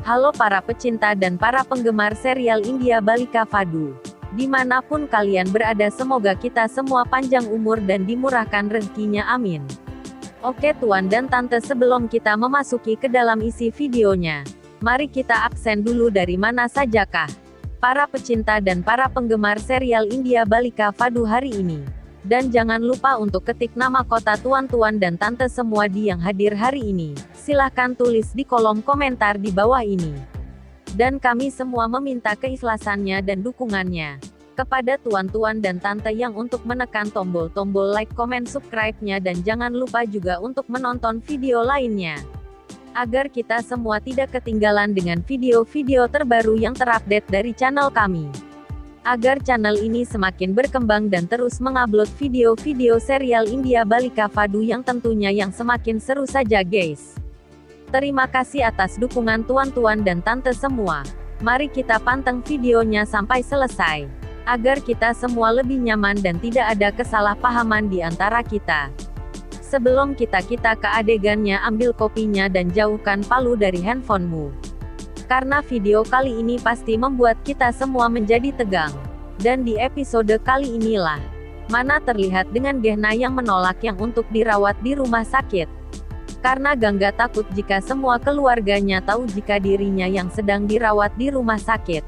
Halo para pecinta dan para penggemar serial India Balika Fadu. Dimanapun kalian berada, semoga kita semua panjang umur dan dimurahkan rezekinya, amin. Oke tuan dan tante, sebelum kita memasuki ke dalam isi videonya, mari kita absen dulu dari mana sajakah para pecinta dan para penggemar serial India Balika Fadu hari ini. Dan jangan lupa untuk ketik nama kota tuan-tuan dan tante semua yang hadir hari ini. Silahkan tulis di kolom komentar di bawah ini. Dan kami semua meminta keikhlasannya dan dukungannya kepada tuan-tuan dan tante yang untuk menekan tombol-tombol like, komen, subscribe-nya, dan jangan lupa juga untuk menonton video lainnya. Agar kita semua tidak ketinggalan dengan video-video terbaru yang terupdate dari channel kami. Agar channel ini semakin berkembang dan terus mengupload video-video serial India Balika Fadu yang tentunya yang semakin seru saja guys. Terima kasih atas dukungan tuan-tuan dan tante semua. Mari kita panteng videonya sampai selesai. Agar kita semua lebih nyaman dan tidak ada kesalahpahaman di antara kita. Sebelum kita ke adegannya, ambil kopinya dan jauhkan palu dari handphonemu. Karena video kali ini pasti membuat kita semua menjadi tegang. Dan di episode kali inilah, mana terlihat dengan Gehna yang menolak yang untuk dirawat di rumah sakit. Karena Gangga takut jika semua keluarganya tahu jika dirinya yang sedang dirawat di rumah sakit.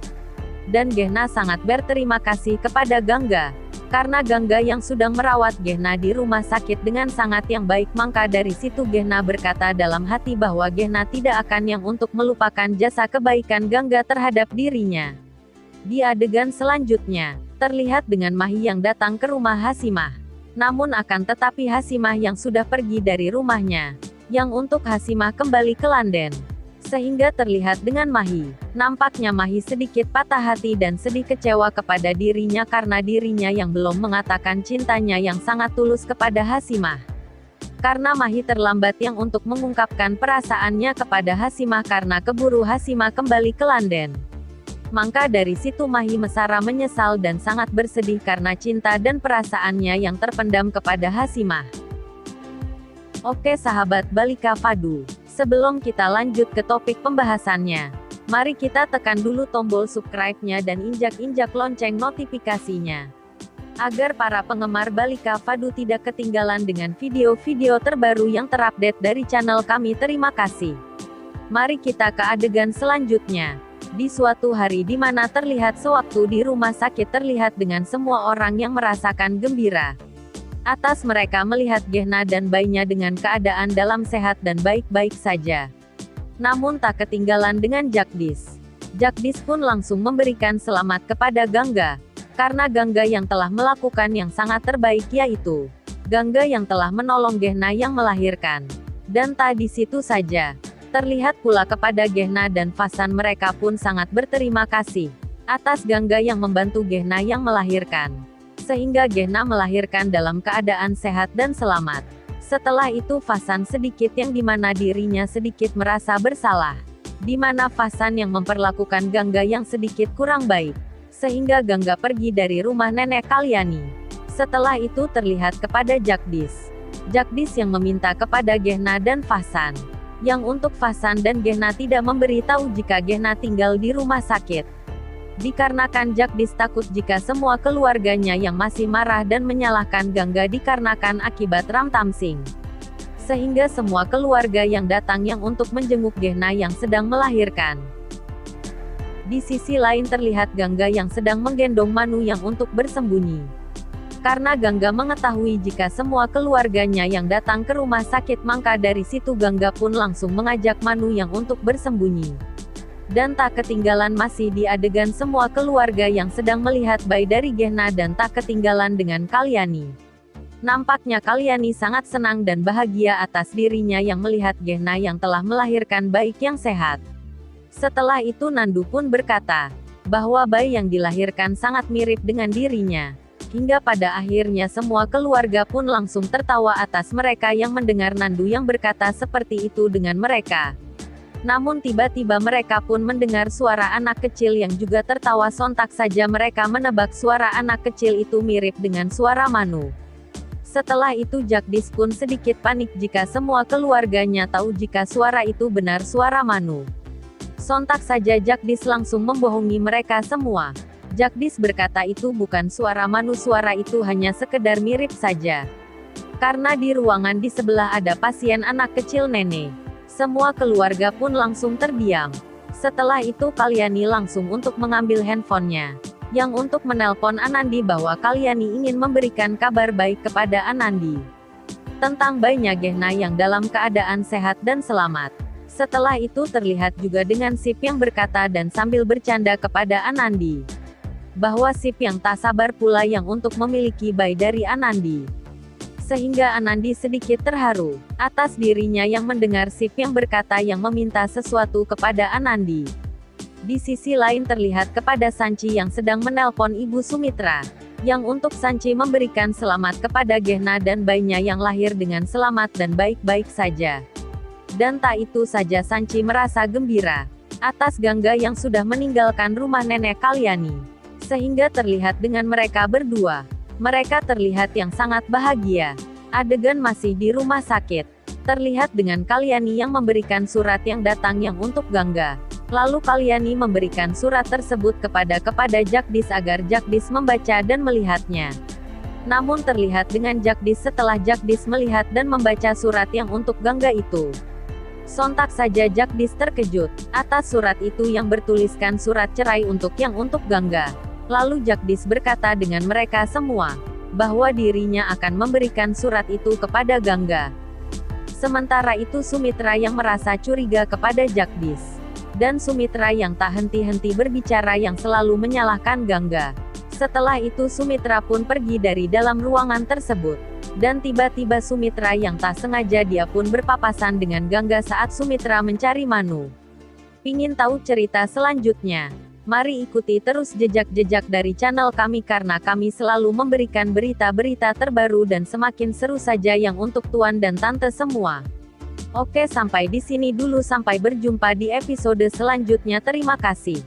Dan Gehna sangat berterima kasih kepada Gangga. Karena Gangga yang sudah merawat Gehna di rumah sakit dengan sangat yang baik, maka dari situ Gehna berkata dalam hati bahwa Gehna tidak akan yang untuk melupakan jasa kebaikan Gangga terhadap dirinya. Di adegan selanjutnya, terlihat dengan Mahi yang datang ke rumah Hasimah. Namun akan tetapi Hasimah yang sudah pergi dari rumahnya, yang untuk Hasimah kembali ke London. Sehingga terlihat dengan Mahi. Nampaknya Mahi sedikit patah hati dan sedih kecewa kepada dirinya karena dirinya yang belum mengatakan cintanya yang sangat tulus kepada Hasimah. Karena Mahi terlambat yang untuk mengungkapkan perasaannya kepada Hasimah karena keburu Hasimah kembali ke London. Maka dari situ Mahi mesara menyesal dan sangat bersedih karena cinta dan perasaannya yang terpendam kepada Hasimah. Oke sahabat Balika Fadu. Sebelum kita lanjut ke topik pembahasannya, mari kita tekan dulu tombol subscribe-nya dan injak-injak lonceng notifikasinya. Agar para penggemar Balika Fadu tidak ketinggalan dengan video-video terbaru yang terupdate dari channel kami. Terima kasih. Mari kita ke adegan selanjutnya. Di suatu hari di mana terlihat sewaktu di rumah sakit terlihat dengan semua orang yang merasakan gembira. Atas mereka melihat Gehna dan bayinya dengan keadaan dalam sehat dan baik-baik saja. Namun tak ketinggalan dengan Jagdish. Jagdish pun langsung memberikan selamat kepada Gangga. Karena Gangga yang telah melakukan yang sangat terbaik, yaitu Gangga yang telah menolong Gehna yang melahirkan. Dan tak di situ saja. Terlihat pula kepada Gehna dan Fasan, mereka pun sangat berterima kasih atas Gangga yang membantu Gehna yang melahirkan. Sehingga Gehna melahirkan dalam keadaan sehat dan selamat. Setelah itu Fasan sedikit yang dimana dirinya sedikit merasa bersalah. Dimana Fasan yang memperlakukan Gangga yang sedikit kurang baik. Sehingga Gangga pergi dari rumah nenek Kalyani. Setelah itu terlihat kepada Jagdish. Jagdish yang meminta kepada Gehna dan Fasan. Yang untuk Fasan dan Gehna tidak memberitahu jika Gehna tinggal di rumah sakit. Dikarenakan Jagdish takut jika semua keluarganya yang masih marah dan menyalahkan Gangga dikarenakan akibat Ram Tamsing. Sehingga semua keluarga yang datang yang untuk menjenguk Gehna yang sedang melahirkan. Di sisi lain terlihat Gangga yang sedang menggendong Manu yang untuk bersembunyi. Karena Gangga mengetahui jika semua keluarganya yang datang ke rumah sakit, maka dari situ Gangga pun langsung mengajak Manu yang untuk bersembunyi. Dan tak ketinggalan masih di adegan semua keluarga yang sedang melihat bayi dari Gehna dan tak ketinggalan dengan Kalyani. Nampaknya Kalyani sangat senang dan bahagia atas dirinya yang melihat Gehna yang telah melahirkan bayi yang sehat. Setelah itu Nandu pun berkata bahwa bayi yang dilahirkan sangat mirip dengan dirinya. Hingga pada akhirnya semua keluarga pun langsung tertawa atas mereka yang mendengar Nandu yang berkata seperti itu dengan mereka. Namun tiba-tiba mereka pun mendengar suara anak kecil yang juga tertawa, sontak saja mereka menebak suara anak kecil itu mirip dengan suara Manu. Setelah itu Jagdish pun sedikit panik jika semua keluarganya tahu jika suara itu benar suara Manu. Sontak saja Jagdish langsung membohongi mereka semua. Jagdish berkata itu bukan suara manusia, suara itu hanya sekedar mirip saja. Karena di ruangan di sebelah ada pasien anak kecil nenek. Semua keluarga pun langsung terdiam. Setelah itu Kalyani langsung untuk mengambil handphonenya. Yang untuk menelpon Anandi bahwa Kalyani ingin memberikan kabar baik kepada Anandi. Tentang bayinya Gehna yang dalam keadaan sehat dan selamat. Setelah itu terlihat juga dengan Sip yang berkata dan sambil bercanda kepada Anandi. Bahwa Sip yang tak sabar pula yang untuk memiliki bayi dari Anandi. Sehingga Anandi sedikit terharu atas dirinya yang mendengar Sip yang berkata yang meminta sesuatu kepada Anandi. Di sisi lain terlihat kepada Sanchi yang sedang menelpon Ibu Sumitra. Yang untuk Sanchi memberikan selamat kepada Gehna dan bayinya yang lahir dengan selamat dan baik-baik saja. Dan tak itu saja Sanchi merasa gembira atas Gangga yang sudah meninggalkan rumah nenek Kalyani. Sehingga terlihat dengan mereka berdua. Mereka terlihat yang sangat bahagia. Adegan masih di rumah sakit. Terlihat dengan Kalyani yang memberikan surat yang datang yang untuk Gangga. Lalu Kalyani memberikan surat tersebut kepada Jagdish agar Jagdish membaca dan melihatnya. Namun terlihat dengan Jagdish setelah Jagdish melihat dan membaca surat yang untuk Gangga itu. Sontak saja Jagdish terkejut atas surat itu yang bertuliskan surat cerai untuk Gangga. Lalu Jagdish berkata dengan mereka semua, bahwa dirinya akan memberikan surat itu kepada Gangga. Sementara itu Sumitra yang merasa curiga kepada Jagdish. Dan Sumitra yang tak henti-henti berbicara yang selalu menyalahkan Gangga. Setelah itu Sumitra pun pergi dari dalam ruangan tersebut. Dan tiba-tiba Sumitra yang tak sengaja dia pun berpapasan dengan Gangga saat Sumitra mencari Manu. Pingin tahu cerita selanjutnya? Mari ikuti terus jejak-jejak dari channel kami karena kami selalu memberikan berita-berita terbaru dan semakin seru saja yang untuk tuan dan tante semua. Oke, sampai di sini dulu, sampai berjumpa di episode selanjutnya. Terima kasih.